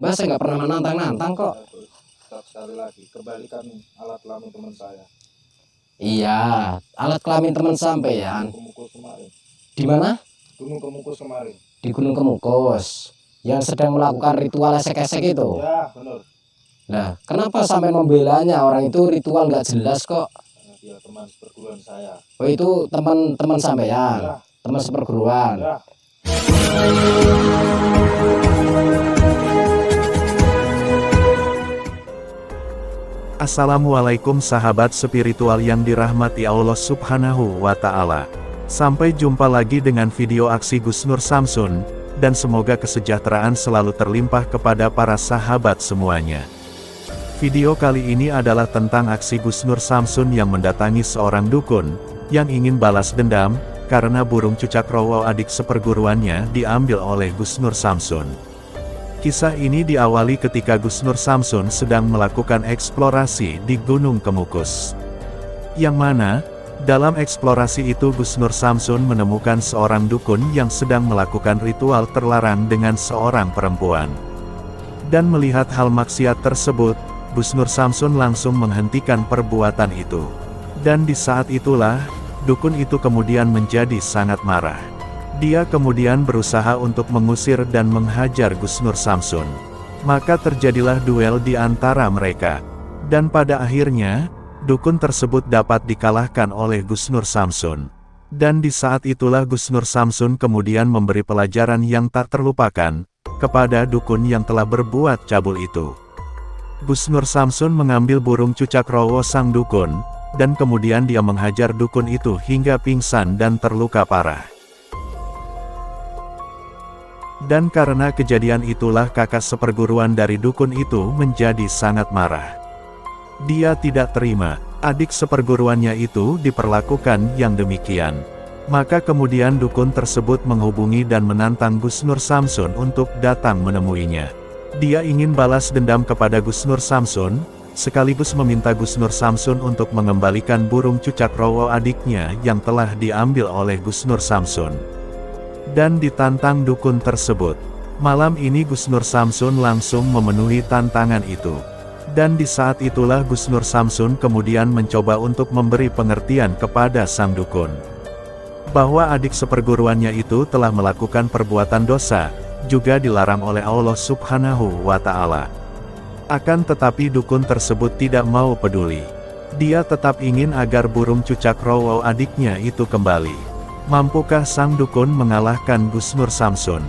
Mbah, saya nggak pernah menantang-nantang kok. Sekali lagi, kembalikan alat kelamin teman saya. Iya, alat kelamin teman sampean. Kemukus kemarin. Di mana? Gunung Kemukus kemarin. Di Gunung Kemukus. Yang sedang melakukan ritual esek-esek itu. Ya, benar. Nah, kenapa sampai membelanya? Orang itu ritual nggak jelas kok. Dia teman seperguruan saya. Oh, itu teman-teman sampean. Ya. Teman seperguruan. Ya. Assalamualaikum sahabat spiritual yang dirahmati Allah Subhanahu wa Ta'ala. Sampai jumpa lagi dengan video aksi Gus Nur Samsun, dan semoga kesejahteraan selalu terlimpah kepada para sahabat semuanya. Video kali ini adalah tentang aksi Gus Nur Samsun yang mendatangi seorang dukun, yang ingin balas dendam, karena burung cucak rowo adik seperguruannya diambil oleh Gus Nur Samsun. Kisah ini diawali ketika Gus Nur Samsun sedang melakukan eksplorasi di Gunung Kemukus. Yang mana, dalam eksplorasi itu Gus Nur Samsun menemukan seorang dukun yang sedang melakukan ritual terlarang dengan seorang perempuan. Dan melihat hal maksiat tersebut, Gus Nur Samsun langsung menghentikan perbuatan itu. Dan di saat itulah, dukun itu kemudian menjadi sangat marah. Dia kemudian berusaha untuk mengusir dan menghajar Gus Nur Samsun. Maka terjadilah duel di antara mereka. Dan pada akhirnya, dukun tersebut dapat dikalahkan oleh Gus Nur Samsun. Dan di saat itulah Gus Nur Samsun kemudian memberi pelajaran yang tak terlupakan, kepada dukun yang telah berbuat cabul itu. Gus Nur Samsun mengambil burung cucak rowo sang dukun, dan kemudian dia menghajar dukun itu hingga pingsan dan terluka parah. Dan karena kejadian itulah kakak seperguruan dari dukun itu menjadi sangat marah. Dia tidak terima, adik seperguruannya itu diperlakukan yang demikian. Maka kemudian dukun tersebut menghubungi dan menantang Gus Nur Samsun untuk datang menemuinya. Dia ingin balas dendam kepada Gus Nur Samsun, sekaligus meminta Gus Nur Samsun untuk mengembalikan burung cucak rowo adiknya yang telah diambil oleh Gus Nur Samsun. Dan ditantang dukun tersebut. Malam ini Gus Nur Samsun langsung memenuhi tantangan itu. Dan di saat itulah Gus Nur Samsun kemudian mencoba untuk memberi pengertian kepada sang dukun. Bahwa adik seperguruannya itu telah melakukan perbuatan dosa, juga dilarang oleh Allah Subhanahu wa Ta'ala. Akan tetapi dukun tersebut tidak mau peduli. Dia tetap ingin agar burung cucak rowo adiknya itu kembali. Mampukah sang dukun mengalahkan Gus Nur Samsun?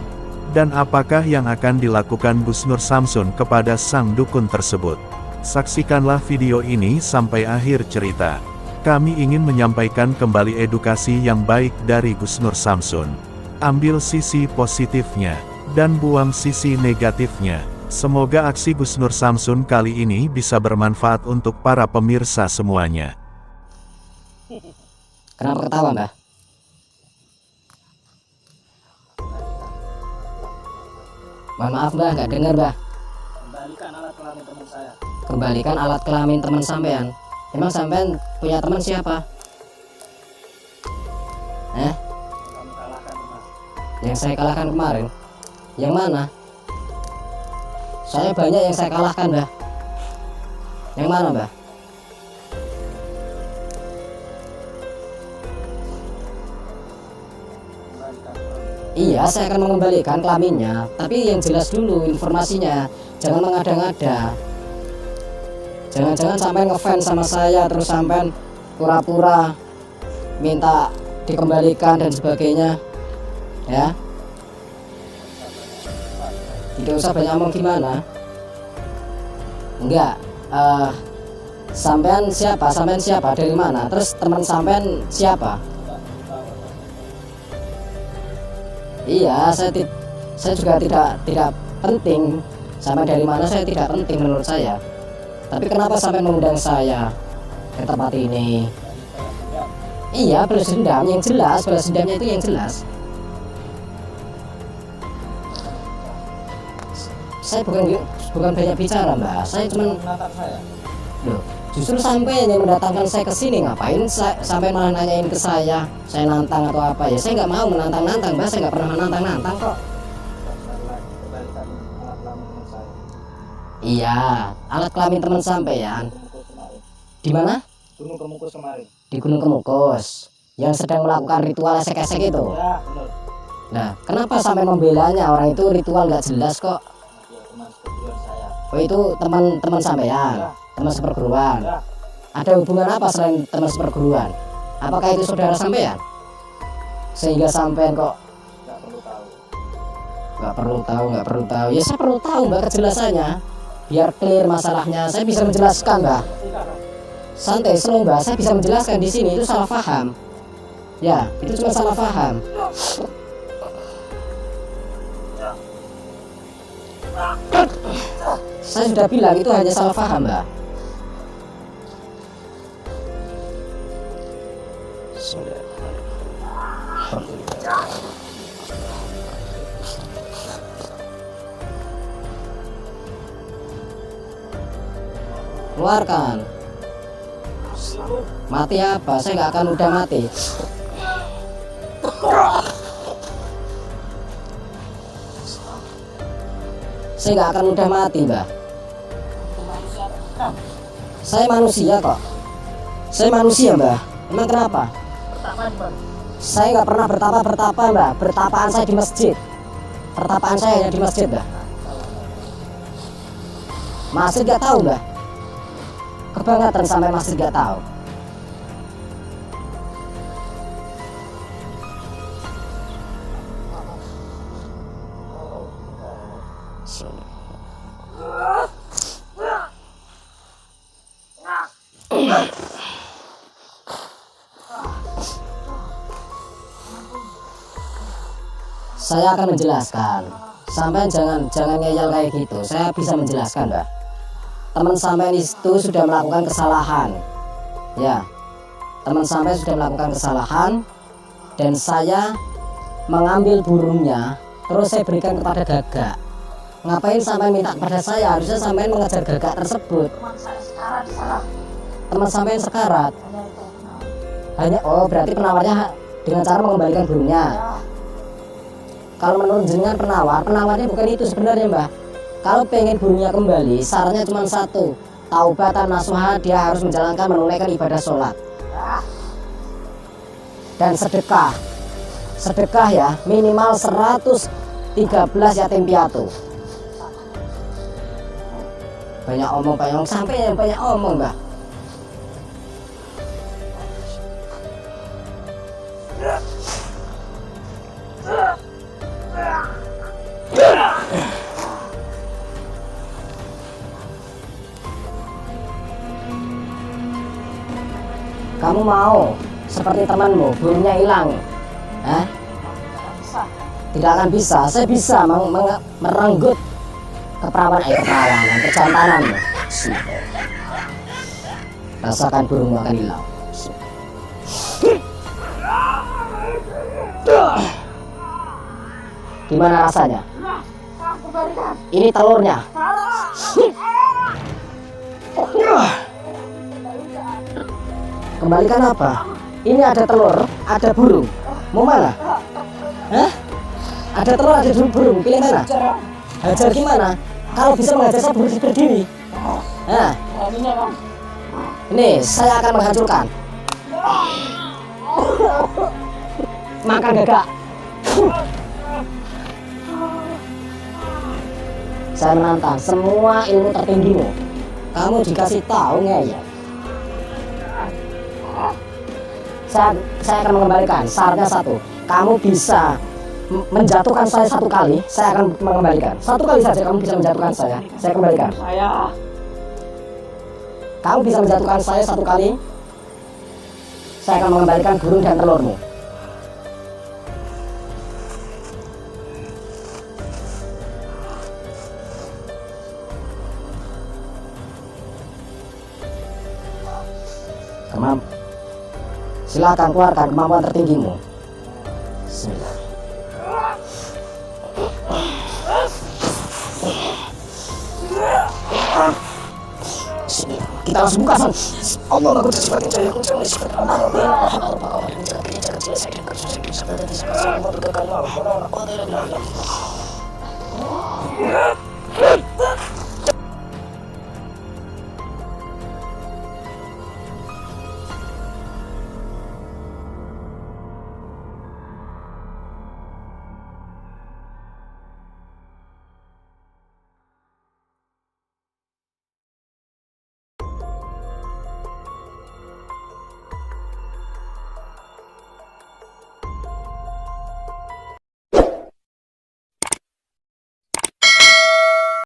Dan apakah yang akan dilakukan Gus Nur Samsun kepada sang dukun tersebut? Saksikanlah video ini sampai akhir cerita. Kami ingin menyampaikan kembali edukasi yang baik dari Gus Nur Samsun. Ambil sisi positifnya, dan buang sisi negatifnya. Semoga aksi Gus Nur Samsun kali ini bisa bermanfaat untuk para pemirsa semuanya. Kenapa ketawa, Mbah? Mohon maaf, Mbah, nggak dengar, Mbah. Kembalikan alat kelamin teman saya. Kembalikan alat kelamin teman sampean. Emang sampean punya teman siapa? Kamu kalahkan teman. Yang saya kalahkan kemarin? Yang mana? Saya banyak yang saya kalahkan, Mbah. Yang mana, Mbah? Iya, saya akan mengembalikan kelaminnya. Tapi yang jelas dulu informasinya. Jangan mengada-ngada. Jangan-jangan sampai ngefans sama saya, terus sampai pura-pura minta dikembalikan dan sebagainya. Ya. Tidak usah banyak ngomong gimana. Enggak. Sampean siapa? Sampean siapa? Dari mana? Terus teman sampean siapa? Iya, saya juga tidak penting. Sampai dari mana saya tidak penting menurut saya. Tapi kenapa sampai mengundang saya ke tempat ini? Iya, balas dendam yang jelas, balas dendamnya itu yang jelas. Saya bukan banyak bicara, Mbak. Saya cuma loh, justru sampai yang mendatangkan saya ke sini, ngapain sampai malah nanyain ke saya nantang atau apa ya? Saya nggak mau menantang-nantang, Mbak. Saya nggak pernah menantang-nantang kok. Iya, alat kelamin teman sampean. Kemukus kemarin. Di mana? Gunung Kemukus kemarin. Di Gunung Kemukus. Yang sedang melakukan ritual esek-esek itu. Ya, benar. Nah, kenapa sampai membelanya? Orang itu ritual nggak jelas kok. Dia teman seperguruan saya. Oh, itu teman-teman sampean, Ya. teman seperguruan. Ya, Ada hubungan apa selain teman seperguruan? Apakah itu saudara sampean? Sehingga sampean kok nggak perlu tahu. nggak perlu tahu. Ya saya perlu tahu mbak kejelasannya. Biar clear masalahnya. Saya bisa menjelaskan mbak. Santai, slow mbak. Saya bisa menjelaskan di sini. Itu salah paham. Ya, itu cuma salah paham. Saya sudah bilang itu hanya salah paham mbak. Keluarkan. Mati apa? Saya nggak akan udah mati. Saya nggak akan udah mati, mbak. Saya manusia kok. Saya manusia, mbak. Emang kenapa? Saya nggak pernah bertapa, mbak. Bertapaan saya di masjid. Pertapaan saya hanya di masjid, mbak. Masjid nggak tahu, mbak. Kebangetan sampai masjid nggak tahu. Saya akan menjelaskan. Sampai jangan ngeyel kayak gitu. Saya bisa menjelaskan, mbak. Teman sampean itu sudah melakukan kesalahan. Ya, teman sampean sudah melakukan kesalahan dan saya mengambil burungnya terus saya berikan kepada gagak. Ngapain sampean minta kepada saya? Harusnya sampean mengejar gagak tersebut. Teman sampean sekarat. Hanya berarti penawarnya dengan cara mengembalikan burungnya. Kalau menurut jenengan penawarnya bukan itu sebenarnya, mbak. Kalau pengen burungnya kembali, syaratnya cuma satu, taubatan nasuha, dia harus menunaikan ibadah sholat dan sedekah. Sedekah ya, minimal 113 yatim piatu. Banyak omong, sampai yang banyak omong, mbak. Kamu mau seperti temanmu, burungnya hilang? Hah? Tidak akan bisa. Saya bisa merenggut keperawanan, kejantananmu. Rasakan burungmu akan hilang. Gimana rasanya? Ini telurnya. Kembalikan apa? Ini ada telur, ada burung. Mau mana? Hah? Ada telur, ada burung. Pilih mana? Hajar gimana? Kalau bisa menghajar saya berdiri. Nah, ini saya akan menghancurkan. Makan gagak. Saya menantang semua ilmu tertinggimu. Kamu dikasih tahu ngeyel. Saya akan mengembalikan. Syaratnya satu, kamu bisa menjatuhkan saya satu kali, saya akan mengembalikan. Satu kali saja kamu bisa menjatuhkan saya kembalikan. Kamu bisa menjatuhkan saya satu kali, saya akan mengembalikan burung dan telurmu. Silakan keluarkan kemampuan tertinggimu. Bismillah. Kita langsung buka, San. Allah aku sifatnya jaya aku jangan sifat Allah. Allah